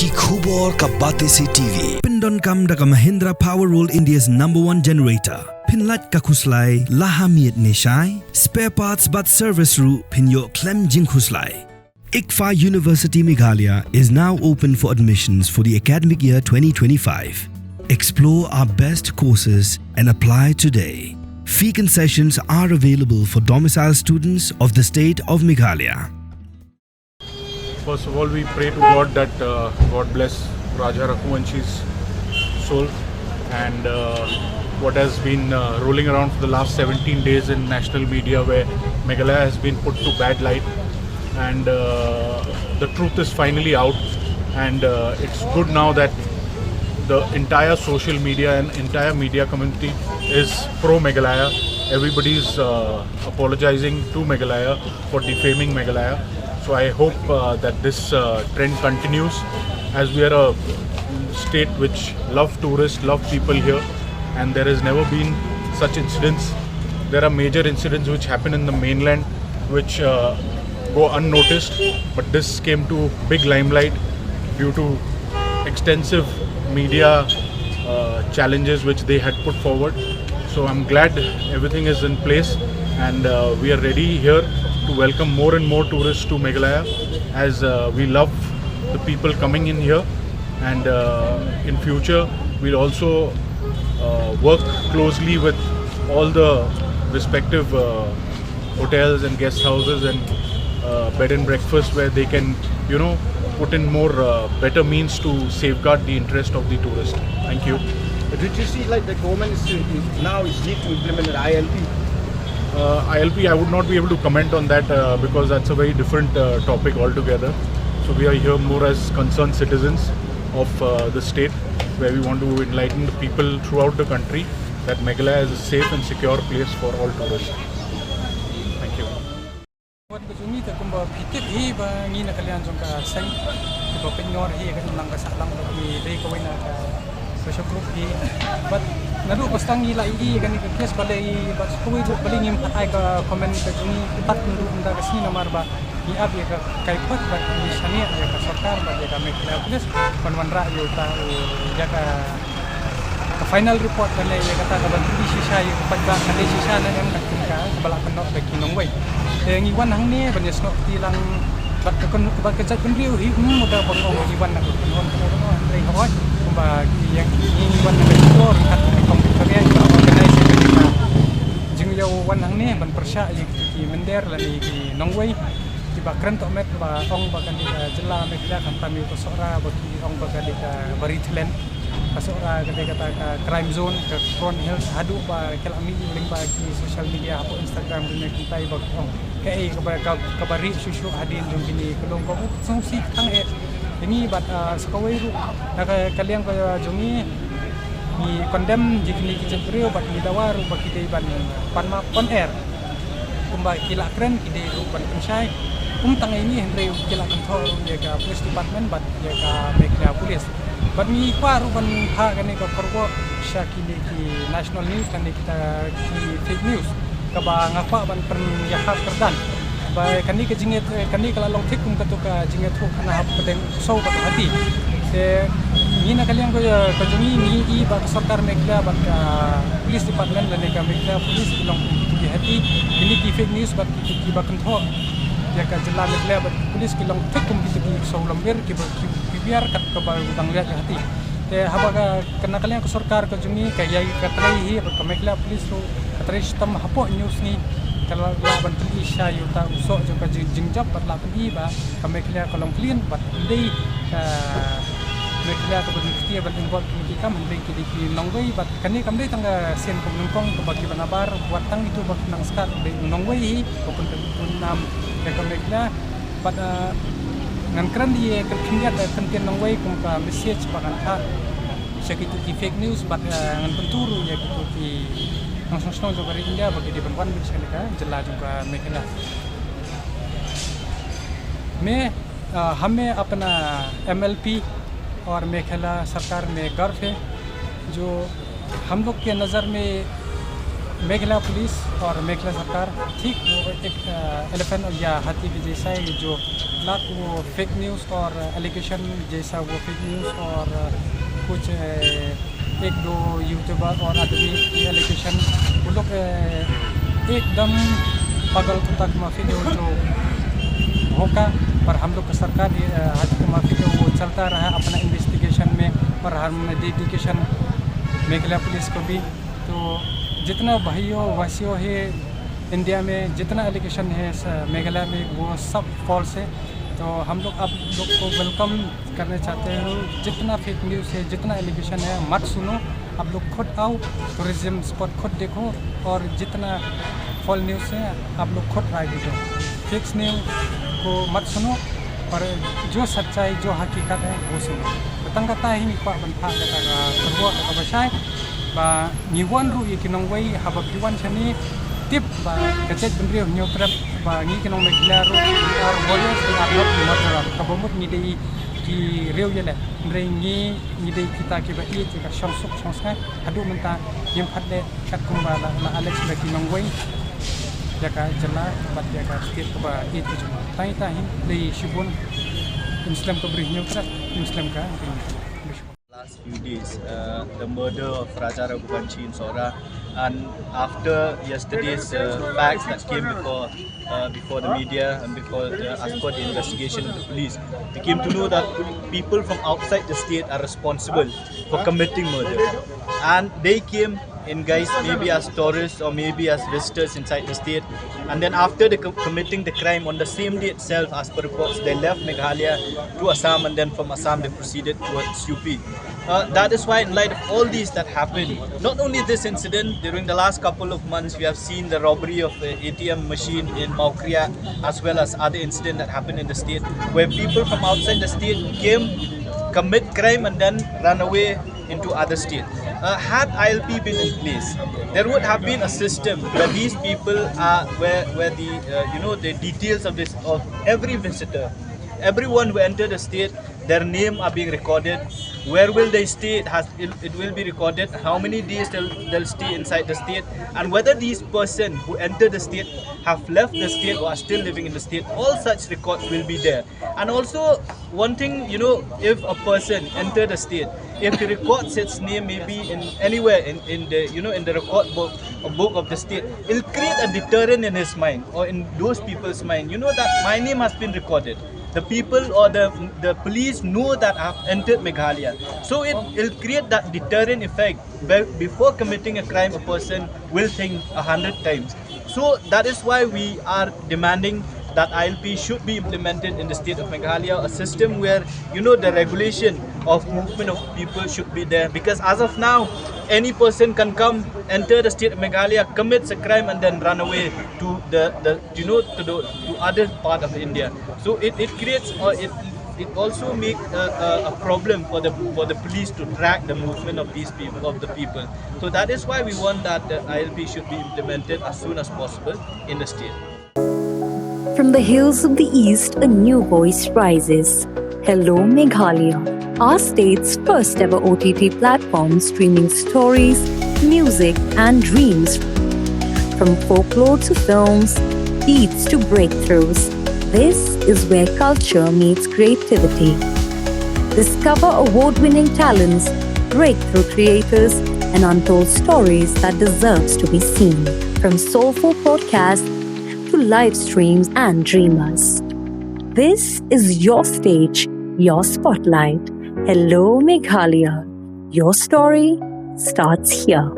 Ki khubor ka bate si TV. Pindon kam da ka Mahindra Power Roll India's #1 generator. Pinlat ka khuslai lahamiet nishai. Spare parts but service ru pinyo klem jing khuslai. ICFA University Meghalaya is now open for admissions for the academic year 2025. Explore our best courses and apply today. Fee concessions are available for domicile students of the state of Meghalaya. First of all, we pray to God that God bless Raja Raghuvansh's soul, and what has been rolling around for the last 17 days in national media, where Meghalaya has been put to bad light, and the truth is finally out, and it's good now that the entire social media and entire media community is pro Meghalaya. Everybody is apologizing to Meghalaya for defaming Meghalaya. So I hope that this trend continues, as we are a state which love tourists, love people here, and there has never been such incidents. There are major incidents which happen in the mainland which go unnoticed, but this came to big limelight due to extensive media challenges which they had put forward. So I'm glad everything is in place, and we are ready here to welcome more and more tourists to Meghalaya, as we love the people coming in here, and in future we'll also work closely with all the respective hotels and guest houses and bed and breakfast, where they can, put in more better means to safeguard the interest of the tourist. Thank you. Did you see like the government now is need to implement an ILP? ILP, I would not be able to comment on that because that's a very different topic altogether. So we are here more as concerned citizens of the state, where we want to enlighten the people throughout the country that Meghalaya is a safe and secure place for all tourists. Thank you. Social group hi, but nadu pastang ila igi gani kes balai but kui bali ngim patai ka comment ka juni pat ndu unda kasni Namar ba ni ab ya ka kai pat ba ni sania ya ka sarkar ba ya ka Meghalaya Police konwanra yo ta ya ka final report bale ya kata ka bantu sisa ya pat ba kan sisa na em ka bala kan ba kinong wai ngi wan hang ni ban yes no tilang bat ka kon ba ka chat kun riu hi mo da bang ong iwan na kon rei hoi ba yang ini wan na ko kat komputer ya organize ka Jylla wan hang ni ban persya ki mender la ni ki nongwei ki ba Kren to met ba ong ba kan di Jylla Meghalaya kan tami ko sora ba ki ong ba kan di bari thailand pasora ka kata ka crime zone ka Kron Hills hadu ba kelami link ba ki social media apo Instagram din kita ba ong kai ka bari susu hadin jong bini kulong ko song si tang ini bat sekawai ru kalian kaya jongi ni condemn jikini kitchen brio bat ni dawaru bat kita ban panma on air kumba kila Kren kide ru ban pensai tang ini henry kila kantor ya ka police department bat ya ka Meghalaya Police bat ni kwaru ban ha kani ka korbo syakili ki national news kan kita ki fake news ka ba ngapa ban pen ya hak terdan ba kani ka jinget kani kala long thik kum ka to ka jinget thuk kana hap pedeng so ba hati te ni na kalian ko jongi ni I ba sarkar Meghalaya ba police department la ka Meghalaya Police long ki hati ini ki fake news ba ki ba kan tho ya ka Jylla Meghalaya ba police ki long thik kum ki so lambir ki biar kat ka ba utang lihat hati te haba ka kana kalian ko sarkar ka jongi ka yai ka trai hi ba Meghalaya Police ro ka trai sistem hapo news ni kalau laban tadi Isya yuta usok juga Jingshah bat laban I ba ka Meghalaya kolong clean bat ndai ka Meghalaya ko bukti bat involve ki kam ndai ki nongwei bat kani kam dai tangga sen ko nongkong ko bagi banabar buat tang itu bat nang skat dai nongwei ko pun nam ka Meghalaya bat ngan Kren di Khyndailad konten nongwei ko ka message bakan ha sekitu ki fake news bat ngan penturu ya gitu ki langsung juga dari India bagi di perempuan bisa nikah Jylla juga Meghalaya में हमें अपना MLP और मेघालय सरकार में गर्व है जो हम लोग के नज़र में मेघालय पुलिस और मेघालय सरकार ठीक वो एक एलिफेंट या हाथी के जैसा है जो लाख वो फेक न्यूज़ और एलिगेशन जैसा वो फेक न्यूज़ और कुछ एक दो यूट्यूबर और आदमी की एलिगेशन वो लोग एकदम पागल कुत्ता की माफी जो होगा। और हम लोग का सरकार हाथी की माफी जो वो चलता रहा अपना इन्वेस्टिगेशन में और हम डेडिकेशन मेघालय पुलिस को भी। तो जितना भाइयों वासियों है इंडिया में जितना एलिगेशन है मेघालय में वो सब फॉल्स है। तो हम लोग आप लोग को वेलकम करना चाहते हैं। जितना फेक न्यूज़ है जितना एलिगेशन है मत सुनो, आप लोग खुद आओ टूरिज्म स्पॉट खुद देखो और जितना फॉल न्यूज़ है आप लोग खुद राय दीजिए। फेक न्यूज़ को मत सुनो और जो सच्चाई जो हकीकत है वो सुनो। तंग कता ही mi kwa bantha kata kerwa kata basai ba niwan ru ikinong wai habab diwan chani tip ba kacet bendri nyotrap ba ngi kinong megla ru ar bolos di arab matra kabomut ni dei ki reu yele ndrei ngi dei kita ki ba i ka shamsuk changsai hadu menta yem phatle kat kumba la alex ba kinong wai jaka Jylla bat jaka state ba i tu tai tai dei shibun Muslim ko beri nyotrap Muslim ka last few days, the murder of Raja Raghuvanshi in Sawa, and after yesterday's facts that came before the media and as per the investigation of the police, we came to know that people from outside the state are responsible for committing murder, and they came in guise maybe as tourists or maybe as visitors inside the state, and then after committing the crime on the same day itself, as per reports, they left Meghalaya to Assam, and then from Assam they proceeded towards UP. That is why, in light of all these that happened, not only this incident, during the last couple of months we have seen the robbery of the ATM machine in Maukriya, as well as other incidents that happened in the state where people from outside the state came, commit crime and then run away into other states. Had ILP been in place, there would have been a system where these people are, where the the details of every visitor, everyone who entered the state, their name are being recorded. Where will they stay? It will be recorded. How many days they'll stay inside the state, and whether these person who entered the state have left the state or are still living in the state. All such records will be there. And also one thing, if a person entered the state, if he records its name maybe in anywhere in the record book of the state, it'll create a deterrent in his mind or in those people's mind. That my name has been recorded. The people or the police know that I have entered Meghalaya. So it'll create that deterrent effect. Before committing a crime, a person will think 100 times. So that is why we are demanding that ILP should be implemented in the state of Meghalaya, a system where the regulation of movement of people should be there, because as of now any person can come, enter the state of Meghalaya, commits a crime and then run away to to other part of India. So it creates or it also makes a problem for the police to track the movement of these people. So that is why we want that the ILP should be implemented as soon as possible in the state. From the hills of the east, a new voice rises. Hello Meghalaya, our state's first ever OTT platform streaming stories, music and dreams. From folklore to films, beats to breakthroughs, this is where culture meets creativity. Discover award-winning talents, breakthrough creators, and untold stories that deserves to be seen. From soulful podcasts to live streams and dreamers. This is your stage, your spotlight. Hello Meghalaya. Your story starts here.